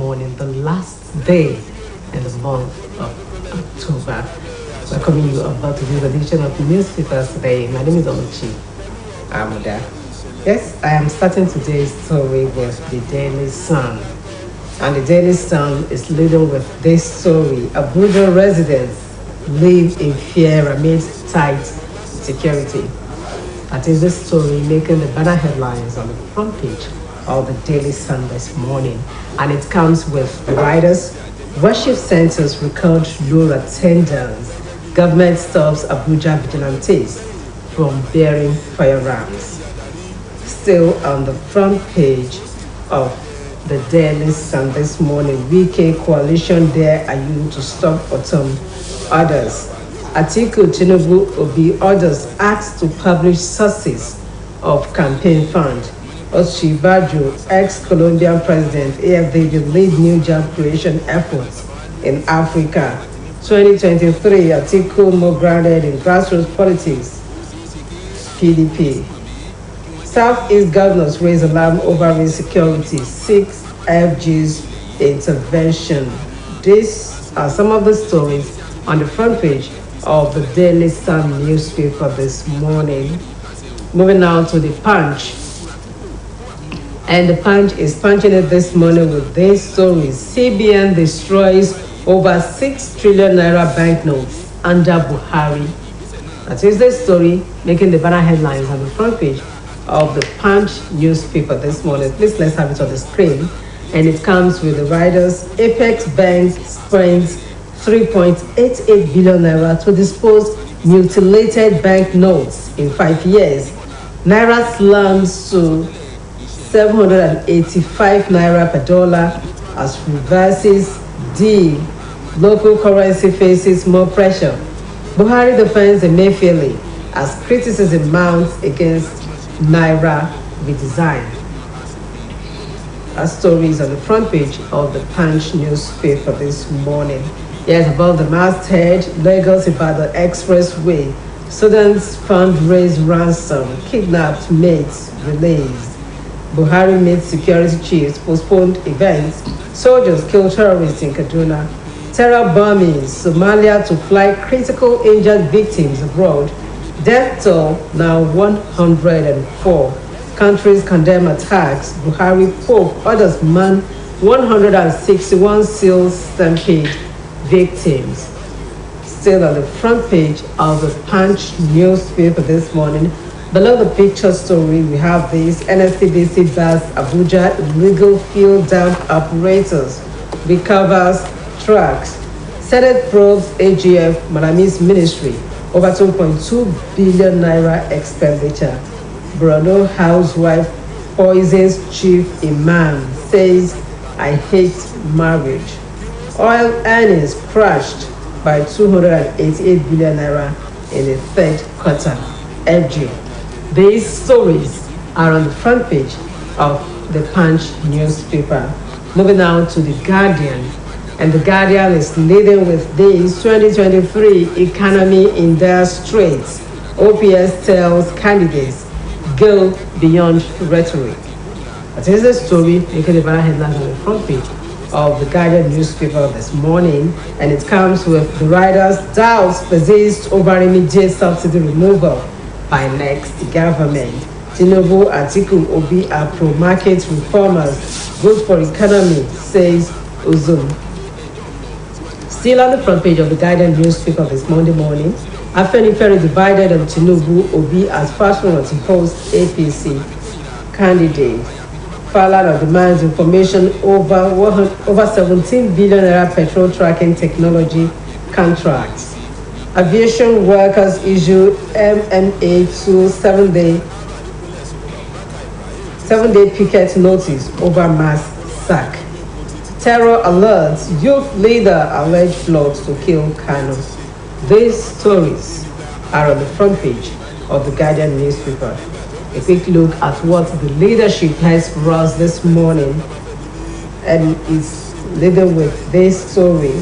morning, the last day in the month of October. Welcoming you about to this edition of newspapers today. My name is Oluchi Amuda. Yes, I am starting today's story with the Daily Sun. And the Daily Sun is leading with this story. Abuja residents live in fear amid tight security. That is the story making the banner headlines on the front page of the Daily Sun this morning. And it comes with riders, worship centers record low attendance. Government stops Abuja vigilantes from bearing firearms. Still on the front page of the Daily Sun this morning, Wike coalition dare are you to stop autumn orders. Atiku Tinubu Obi orders asked to publish sources of campaign fund. Oshibajo, ex-Colombian president, AFDB lead new job creation efforts in Africa. 2023, Atiku more grounded in grassroots politics. PDP. Southeast governors raise alarm over insecurity, 6 FG's intervention. These are some of the stories on the front page of the Daily Sun newspaper this morning. Moving now to the Punch. And the Punch is punching it this morning with these stories. CBN destroys over 6 trillion naira banknotes under Buhari. That is the story making the banner headlines on the front page of the Punch newspaper this morning. Please let's have it on the screen. And it comes with the riders. Apex Bank spends 3.88 billion naira to dispose mutilated bank notes in 5 years. Naira slams to 785 naira per dollar as reverses D. Local currency faces more pressure. Buhari defends Emefiele as criticism mounts against Naira redesign. That story is on the front page of the Punch newspaper this morning. Yes, above the masthead, Lagos Ibadan Expressway. Students fundraise ransom, kidnapped mates released. Buhari meets security chiefs, postponed events. Soldiers kill terrorists in Kaduna. Terror bombing, Somalia to fly critical injured victims abroad. Death toll now 104. Countries condemn attacks. Buhari Pope orders man 161 SEAL stampede victims. Still on the front page of the Punch newspaper this morning. Below the picture story, we have this. NSTDC bars Abuja illegal field dump apparatus, recovers trucks. Senate probes AGF Malami's ministry over 2.2 billion naira expenditure. Borno housewife poisons chief imam, says I hate marriage. Oil earnings crashed by 288 billion naira in the third quarter. FG. These stories are on the front page of the Punch newspaper. Moving now to the Guardian. And the Guardian is leading with this 2023 economy in dire straits. OPS tells candidates go beyond rhetoric. That is the story making the banner headlines on the front page of the Guardian newspaper this morning. And it comes with the riders' doubts persist over immediate subsidy removal by next government. Tinubu, Atiku, Obi are pro-market reformers. Good for economy, says Uzum. Still on the front page of the Guardian newspaper this Monday morning, Afenifere divided on Tinubu, Obi as fast runner to post APC candidate. Falana demands information over 17 billion naira petrol tracking technology contracts. Aviation workers issue MMA to 7-day picket notice over mass sack. Terror alerts, youth leader alleged plots to kill Kano. These stories are on the front page of the Guardian newspaper. A quick look at what the leadership has for us this morning, and it's leading with this story.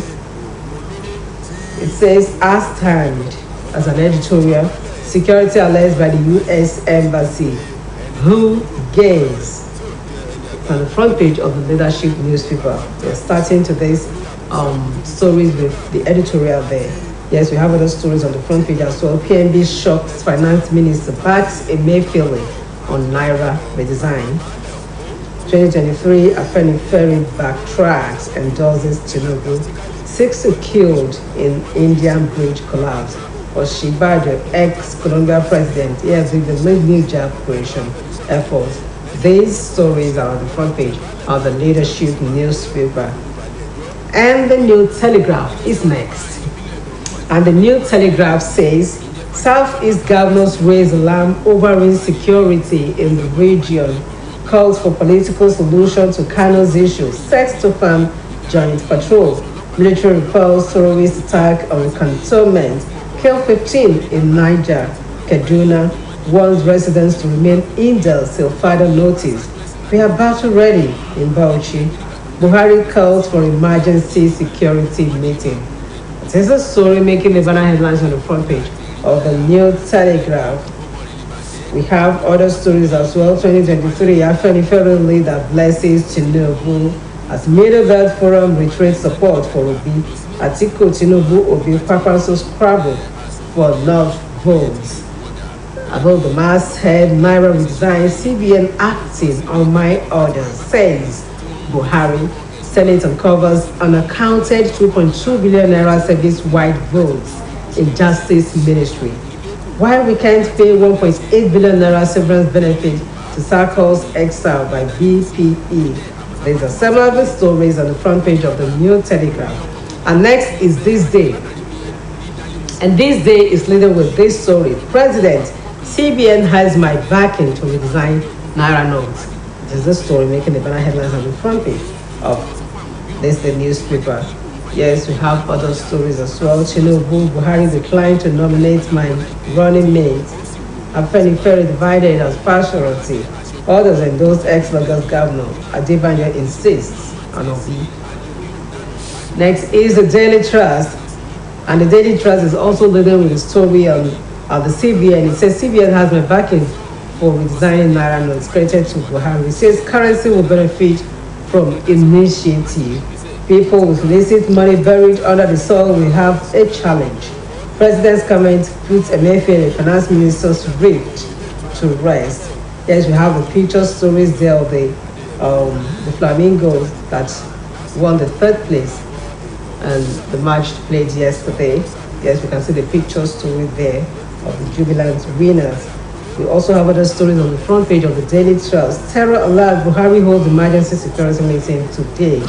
It says, as timed as an editorial, security alleged by the U.S. Embassy. Who gains? It's on the front page of the leadership newspaper. We're starting today's stories with the editorial there. Yes, we have other stories on the front page as well. PNB shocks finance minister, backs Emefiele on Naira redesign. 2023, Afenifere backtracks, endorses Tinubu. 6 killed in Indian bridge collapse. Oshibajo, ex-Colombia president, yes, with the new job creation efforts. These stories are on the front page of the leadership newspaper. And the New Telegraph is next. And the New Telegraph says, Southeast governors raise alarm over insecurity in the region, calls for political solution to Kano's issues, set to farm joint patrol. Military repels terrorist attack on cantonment, kill 15 in Niger. Kaduna warns residents to remain indoors till further notice. We are battle ready in Bauchi. Buhari calls for emergency security meeting. It is a story making the banner headlines on the front page of the New Telegraph. We have other stories as well. 2023, Afenifere leader blesses Tinubu as Middle Belt Forum reiterates support for Obi. Atiku Tinubu Obi Papaso scrabble for love votes. About the masthead Naira redesign, CBN acting on my orders, says Buhari. Senate uncovers unaccounted 2.2 billion naira service-wide votes in Justice Ministry. While we can't pay 1.8 billion naira severance benefit to Circle's exile by BPE. There's a several stories on the front page of the New Telegraph. And next is This Day. And This Day is leading with this story. President, CBN has my backing to redesign Naira notes. It is the story making the banner headlines on the front page of this the newspaper. Yes, we have other stories as well. Tinubu, Buhari declined to nominate my running mate. Afenifere divided as partiality. Others endorsed ex-Lagos governor. Adebanyo insists on Obi. Next is the Daily Trust. And the Daily Trust is also leading with a story on the CBN. It says CBN has my backing for redesigning Naira notes credited to Buhari. It says currency will benefit from initiative. People with illicit money buried under the soil will have a challenge. President's comment puts Emefiele, finance minister's rift to rest. Yes, we have the picture stories there of the Flamingos that won the 3rd place and the match played yesterday. Yes, we can see the picture story there of the jubilant winners. We also have other stories on the front page of the Daily Trust. Terror alert, Buhari holds emergency security meeting today.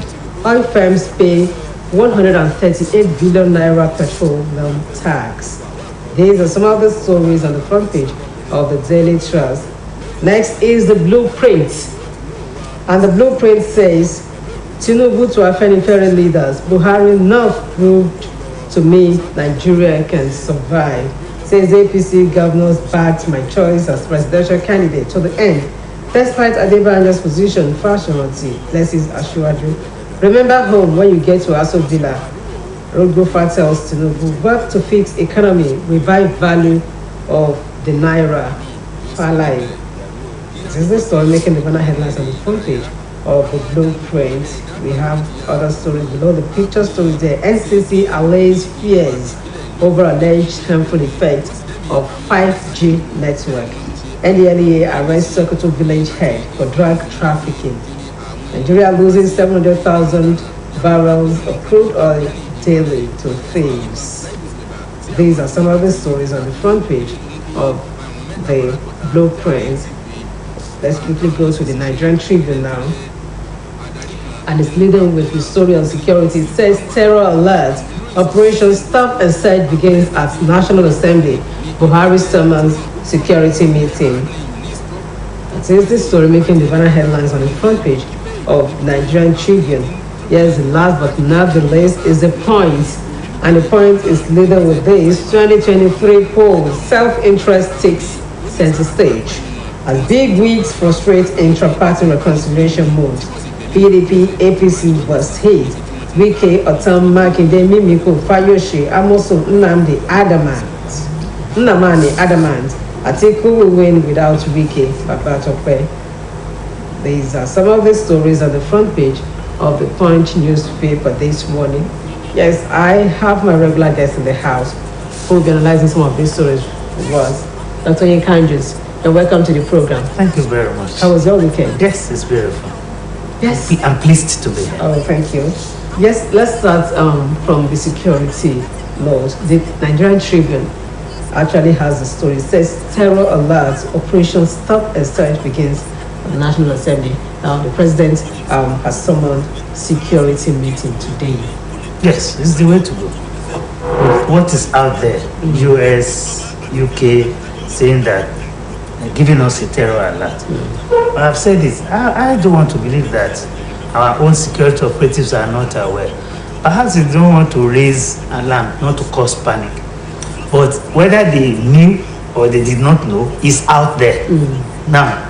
Oil firms pay 138 billion naira petroleum tax. These are some of the stories on the front page of the Daily Trust. Next is the blueprint. And the blueprint says, Tinubu to Afenifere leaders, Buhari now proved to me Nigeria can survive. Says APC governors backed my choice as presidential candidate to the end. Despite Adebanyo's position, fashionability, blesses Ashwaju. Remember home when you get to Aso Villa. Rodgofa tells Tinubu, work to fix economy, revive value of the Naira. Falai. This is the story making the banner headlines on the front page of the blueprint. We have other stories below the picture stories there. NCC allays fears over alleged harmful effect of 5G network. NDLEA arrests Sokoto village head for drug trafficking. Nigeria losing 700,000 barrels of crude oil daily to thieves. These are some of the stories on the front page of the blueprint. Let's quickly go to the Nigerian Tribune now. And it's leading with the story on security. It says terror alert. Operation Stop and Search begins at National Assembly. Buhari summons security meeting. It is this story making the banner headlines on the front page of Nigerian Tribune. Yes, last but not the least is the point. And the point is leading with this 2023 poll. Self-interest takes center stage. As big wigs frustrate intra-party reconciliation moves. PDP, APC was hit. Wike, Otam, Makinde, Mimiko, Fayoshe, Amoso, Nnamdi, Nnamani, Adamant. Atiku will win without Wike, Babatope. These are some of the stories on the front page of the Punch newspaper this morning. Yes, I have my regular guest in the house who will be analyzing some of these stories with us. Dr. Yinkanjus, and welcome to the program. Thank you very much. How was your weekend? Yes, it's beautiful. Yes. I'm pleased to be here. Oh, thank you. Yes, let's start from the security laws. The Nigerian Tribune actually has the story. It says terror alert, Operation Stop and Search begins at the National Assembly. Now the president has summoned security meeting today. Yes, it's the way to go. What is out there, US, UK, saying that, giving us a terror alert. I've said this, I don't want to believe that our own security operatives are not aware. Perhaps they don't want to raise alarm, not to cause panic. But whether they knew or they did not know is out there. Now,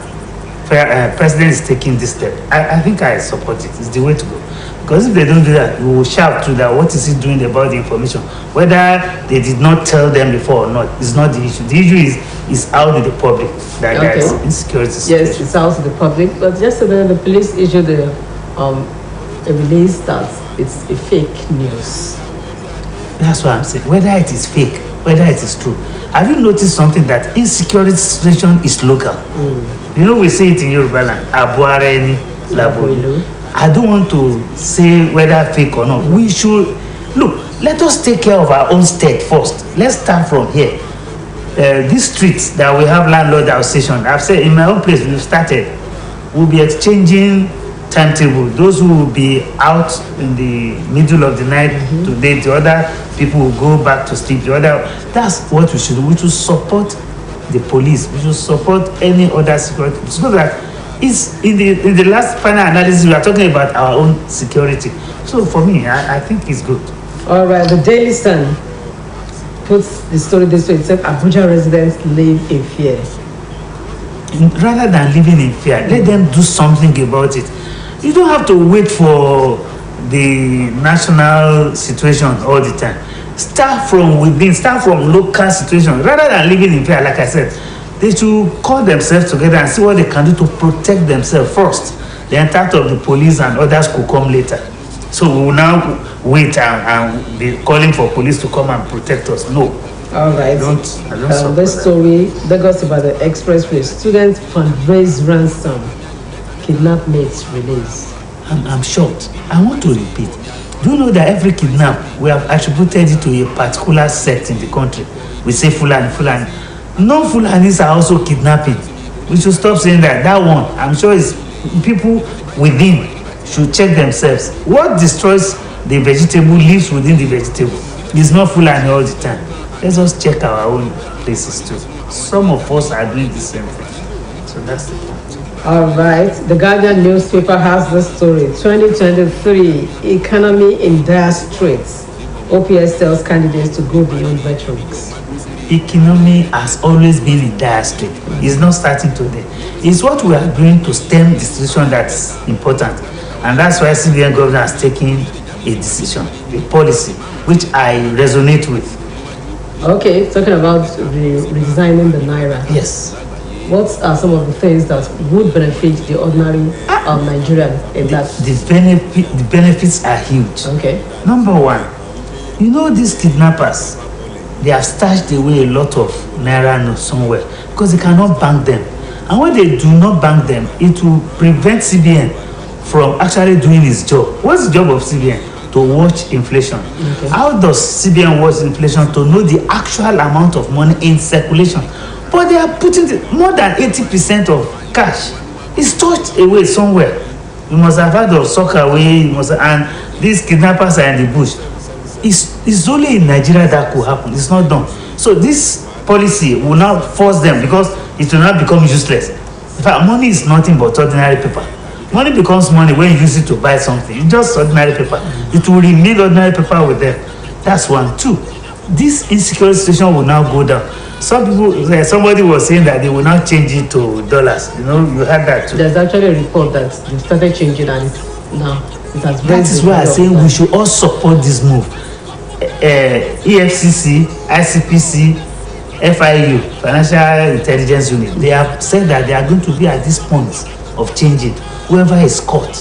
President is taking this step. I think I support it. It's the way to go. Because if they don't do that, we will shout to that. What is he doing about the information? Whether they did not tell them before or not, is not the issue. The issue is out to the public that there is insecurity situation. Yes, it's out to the public. But yesterday, the police issued a release that it's a fake news. That's what I'm saying. Whether it is fake, whether it is true. Have you noticed something that insecurity situation is local? You know, we say it in Yoruba land. Abuareni, Laboilu. I don't want to say whether fake or not. We should look. Let us take care of our own state first. Let's start from here. These streets that we have landlord association. I've said in my own place we've started. We'll be exchanging timetable. Those who will be out in the middle of the night today, the other people will go back to sleep. That's what we should do. We should support the police. We should support any other security. So that it's in the last final analysis we are talking about our own security. So for me, I think it's good. All right, the Daily Sun puts the story this way. It said Abuja residents live in fear. Rather than living in fear, let them do something about it. You don't have to wait for the national situation all the time. Start from within, start from local situation. Rather than living in fear, like I said, they should call themselves together and see what they can do to protect themselves first. The entire of the police and others could come later. So we will now wait and be calling for police to come and protect us. No. All right. I don't this story, Lagos about the expressway. Students fundraise ransom. Kidnap mates release. I'm shocked. I want to repeat. Do you know that every kidnap, we have attributed it to a particular sect in the country? We say Fulani. Non-Fulanis are also kidnapping. We should stop saying that. That one, I'm sure is people within should check themselves. What destroys the vegetable lives within the vegetable. It's not Fulani all the time. Let's just check our own places too. Some of us are doing the same thing. So that's the point. All right. The Guardian newspaper has the story. 2023, economy in dire straits. OPS tells candidates to go beyond rhetorics. Economy has always been in dire strait. It's not starting today. It's what we are doing to stem the situation that's important. And that's why CBN governor has taken a decision, a policy, which I resonate with. Okay, talking about redesigning the Naira. Yes. What are some of the things that would benefit the ordinary Nigerian in that? The benefits are huge. Okay. Number one, you know these kidnappers, they have stashed away a lot of Naira notes somewhere because they cannot bank them. And when they do not bank them, it will prevent CBN from actually doing its job. What's the job of CBN? To watch inflation. Okay. How does CBN watch inflation? To know the actual amount of money in circulation. But they are putting more than 80% of cash. It's stashed away somewhere. You must have heard of Sockaway, and these kidnappers are in the bush. It's only in Nigeria that could happen. It's not done. So this policy will now force them because it will not become useless. In fact, money is nothing but ordinary paper. Money becomes money when you use it to buy something. It's just ordinary paper. It will remain ordinary paper with them. That's one. Two, this insecurity situation will now go down. Somebody was saying that they will now change it to dollars. You know, you heard that too. There's actually a report that they started changing and now it has been. That is why I'm saying we should all support this move. EFCC, ICPC, FIU, Financial Intelligence Unit, they have said that they are going to be at this point of changing, whoever is caught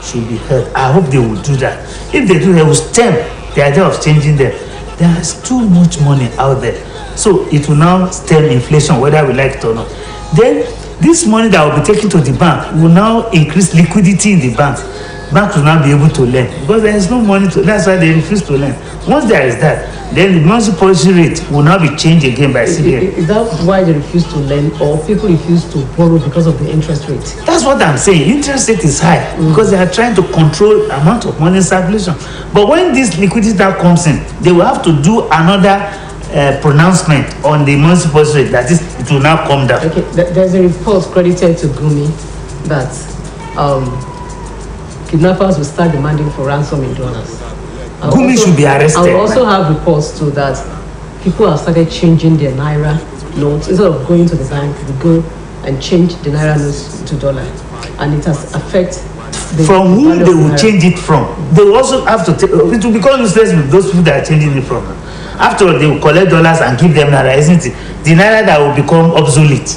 should be held. I hope they will do that. If they do, they will stem the idea of changing them. There is too much money out there. So it will now stem inflation, whether we like it or not. Then this money that will be taken to the bank will now increase liquidity in the banks. Banks will now be able to lend because there is no money to. That's why they refuse to lend. Once there is that, then the monetary policy rate will now be changed again by CBN. Is that why they refuse to lend, or people refuse to borrow because of the interest rate? That's what I'm saying. Interest rate is high because they are trying to control the amount of money in circulation. But when this liquidity that comes in, they will have to do another pronouncement on the monetary policy rate. That is, it will now come down. Okay, there's a report credited to Gumi that kidnappers will start demanding for ransom in dollars. Gumi should be arrested. I also have reports too that people have started changing their naira notes. Instead of going to the bank, they go and change the naira notes to dollar, and it has affected from whom they will change it from. They will also have to take, it will become useless with those people that are changing it from. After all, they will collect dollars and give them naira, isn't it? The naira that will become obsolete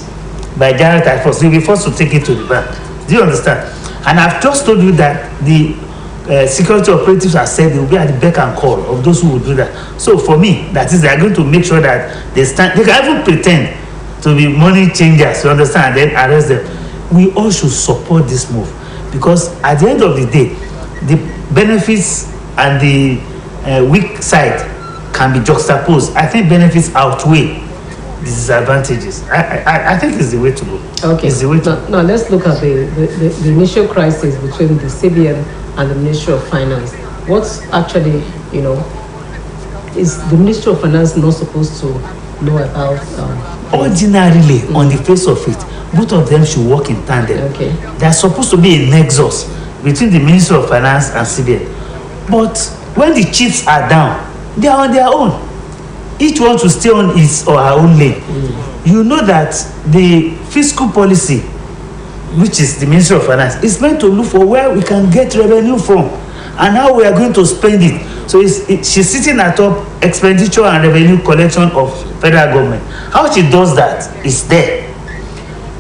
by January 31st, they will be forced to take it to the bank. Do you understand? And I've just told you that the security operatives have said they will be at the beck and call of those who will do that. So for me, that is, they are going to make sure that they stand. They can even pretend to be money changers, you understand, and then arrest them. We all should support this move because at the end of the day, the benefits and the weak side can be juxtaposed. I think benefits outweigh the disadvantages. I think it's the way to go. Okay. It's the way to now let's look at the initial crisis between the CBN and the Ministry of Finance. What's actually, is the Ministry of Finance not supposed to know about? Ordinarily, on the face of it, both of them should work in tandem. Okay. There's supposed to be a nexus between the Ministry of Finance and CBN. But when the chiefs are down, they are on their own. Each one to stay on his or her own lane. You know that the fiscal policy, which is the Ministry of Finance, is meant to look for where we can get revenue from and how we are going to spend it. So she's sitting atop expenditure and revenue collection of federal government. How she does that is there.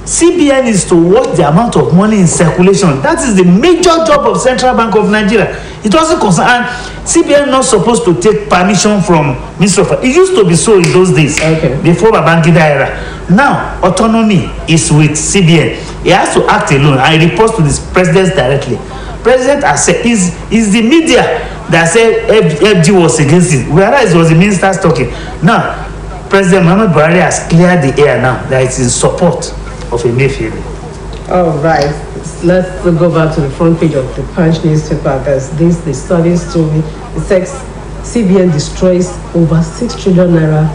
CBN is to watch the amount of money in circulation. That is the major job of Central Bank of Nigeria. It doesn't concern, and CBN not supposed to take permission from Ministry of Finance. It used to be so in those days, before Babangida era. Now, autonomy is with CBN. He has to act alone and reports to the president directly. President has said, is the media that said FG was against it, whereas it was the ministers talking. Now, President Muhammad Buhari has cleared the air now that it's in support of Emefiele. All right, let's go back to the front page of the Punch newspaper. There's the study story. It says CBN destroys over 6 trillion naira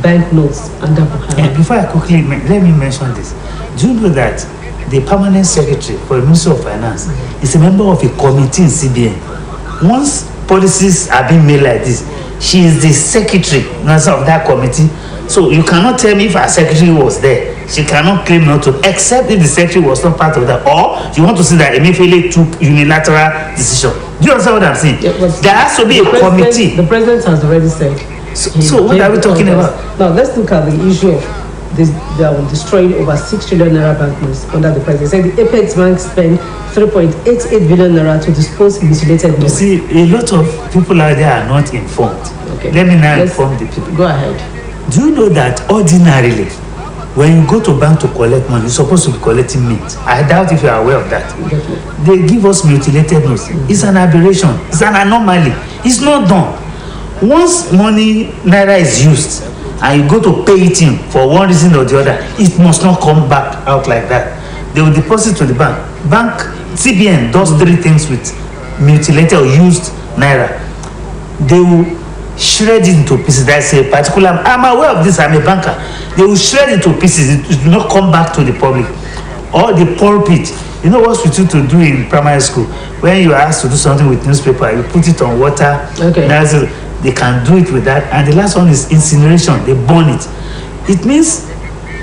banknotes under Buhari. And before I quickly let me mention this. Do you know that the permanent secretary for the Ministry of Finance is a member of a committee in CBN? Once policies are being made like this, she is the secretary of that committee. So you cannot tell me if our secretary was there. She cannot claim not to, except if the secretary was not part of that. Or you want to see that Emefiele took unilateral decision. Do you understand what I'm saying? Yeah, there has to be a committee. The president has already said. So what are we talking about? Now let's look at the issue of this, destroying over 6 trillion naira banknotes under the president. Saying the Apex Bank spent 3.88 billion naira to dispose mutilated notes. You see, a lot of people out there are not informed. Okay. Let me now inform the people. Go ahead. Do you know that ordinarily, when you go to bank to collect money, you're supposed to be collecting mint? I doubt if you are aware of that. Definitely. They give us mutilated notes. It's an aberration. It's an anomaly. It's not done. Once money naira is used and you go to pay it in for one reason or the other, it must not come back out like that. They will deposit to the bank. CBN does 3 things with mutilated or used naira. They will shred it into pieces. That's a particular, I'm aware of this, I'm a banker. They will shred it into pieces. It will not come back to the public. Or the pulpit. You know what we used to do in primary school? When you are asked to do something with newspaper, you put it on water. Okay. They can do it with that. And the last one is incineration. They burn it. It means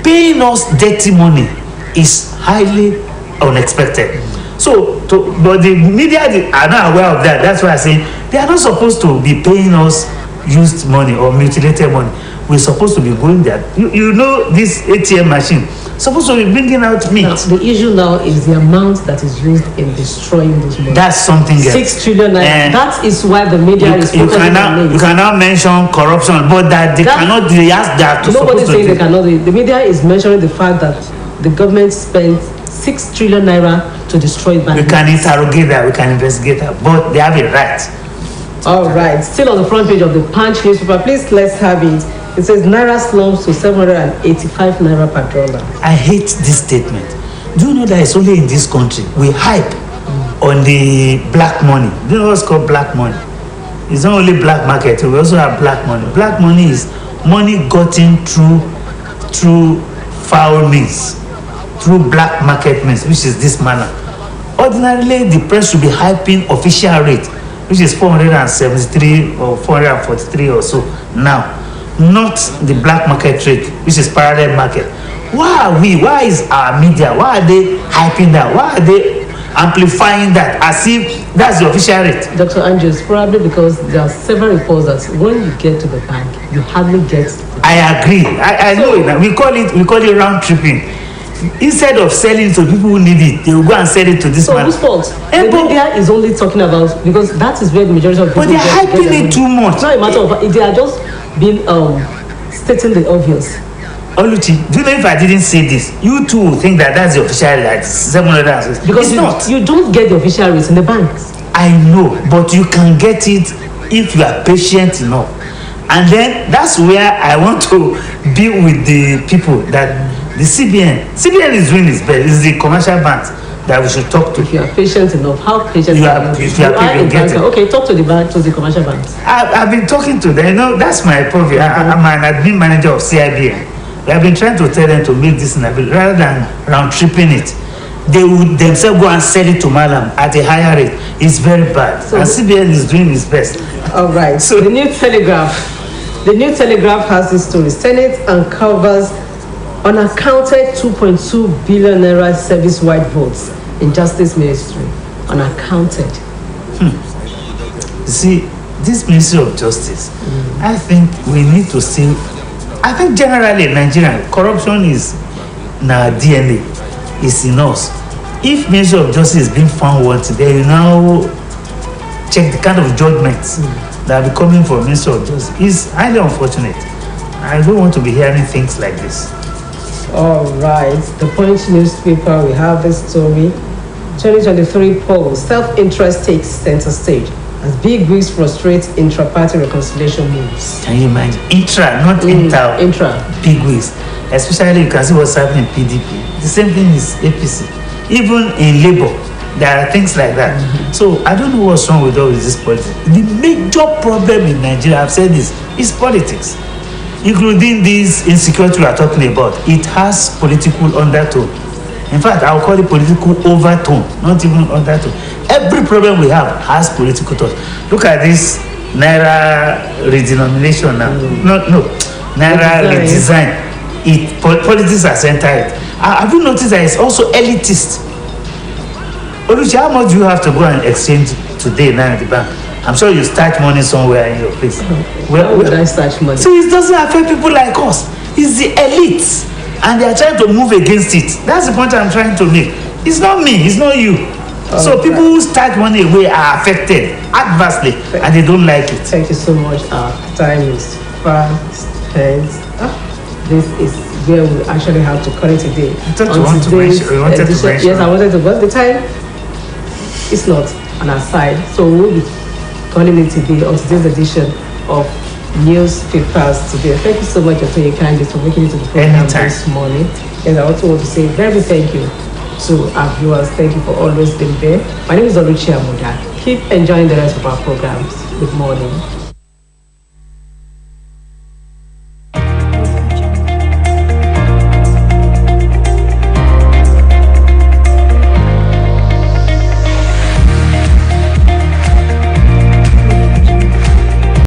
paying us dirty money is highly unexpected. But the media are not aware of that. That's why I say they are not supposed to be paying us used money or mutilated money. we're supposed to be going there. You know this ATM machine supposed to be bringing out meat. Now, the issue now is the amount that is used in destroying those money. That's something else. 6 trillion. That is why the media is focusing on it. You cannot mention corruption, but that they cannot. They ask that to. Nobody saying they cannot. The media is mentioning the fact that the government spent 6 trillion naira to destroy banks. We can interrogate that. We can investigate that, but they have a right. All right. Still on the front page of the Punch newspaper. Please, let's have it. It says Naira slumps to 785 naira per dollar. I hate this statement. Do you know that it's only in this country we hype on the black money? Do you know what's called black money? It's not only black market. We also have black money. Black money is money gotten through foul means, through black market means, which is this manner. Ordinarily, the press should be hyping official rate, which is 473 or 443 or so now. Not the black market rate, which is parallel market. Why is our media, why are they hyping that? Why are they amplifying that as if that's the official rate? Dr. Andrews, probably because there are several reports that when you get to the bank, you hardly get. I agree. I know it. We call it round tripping. Instead of selling to people who need it, they will go and sell it to this man. So whose fault? The media is only talking about, because that is where the majority of people. But they're hyping it too much. It's not a matter of, they are just being stating the obvious. Oluchi, do you know if I didn't say this, you too think that that's the official rate, 700? Because you don't get the official rates in the banks. I know, but you can get it if you are patient enough. And then that's where I want to be with the people that the CBN is doing its best. It's the commercial banks that we should talk to. If you are patient enough, how patient are you? If you are patient, okay, talk to the bank, to the commercial banks. I've been talking to them. You know, that's my purview. I'm an admin manager of CIBN. We have been trying to tell them to make this available rather than round tripping it. They would themselves go and sell it to Malam at a higher rate. It's very bad. So, and CBN is doing its best. All right. So the New Telegraph. The New Telegraph has this story. Senate uncovers unaccounted 2.2 billion naira service-wide votes in Justice Ministry. Unaccounted. You see, this Ministry of Justice, I think we need to see. I think generally in Nigeria, corruption is in our DNA, is in us. If Ministry of Justice is being found wanting, they will now check the kind of judgments that are coming from Ministry of Justice. It's highly unfortunate. I don't want to be hearing things like this. All right, the Punch newspaper, we have this story. 2023 poll, self-interest takes center stage as big wigs frustrate intra-party reconciliation moves. Can you imagine? Intra, not inter. Big wigs. Especially you can see what's happening in PDP. The same thing is APC. Even in Labour, there are things like that. So I don't know what's wrong with all this politics. The major problem in Nigeria, I've said this, is politics. Including this insecurity we are talking about. It has political undertone. In fact, I'll call it political overtone, not even undertone. Every problem we have has political touch. Look at this Naira redenomination now. No, Naira redesign. Politics has entered it. Have you noticed that it's also elitist? Oluchi, how much do you have to go and exchange today now at the bank? I'm sure you start money somewhere in your place. Where would I start money? So it doesn't affect people like us. It's the elites. And they are trying to move against it. That's the point I'm trying to make. It's not me, it's not you. So people who start money away are affected adversely and they don't like it. Thank you so much. Our time is fast spent. This is where we actually have to call it today. I thought you wanted to mention. Yes, I wanted to, but the time is not on our side. So we'll be calling it today on today's edition of newspapers today. Thank you so much, Dr. Kandi, for making it to the program this morning. And I also want to say very thank you to our viewers. Thank you for always being there. My name is Oluchi Amuda. Keep enjoying the rest of our programs. Good morning.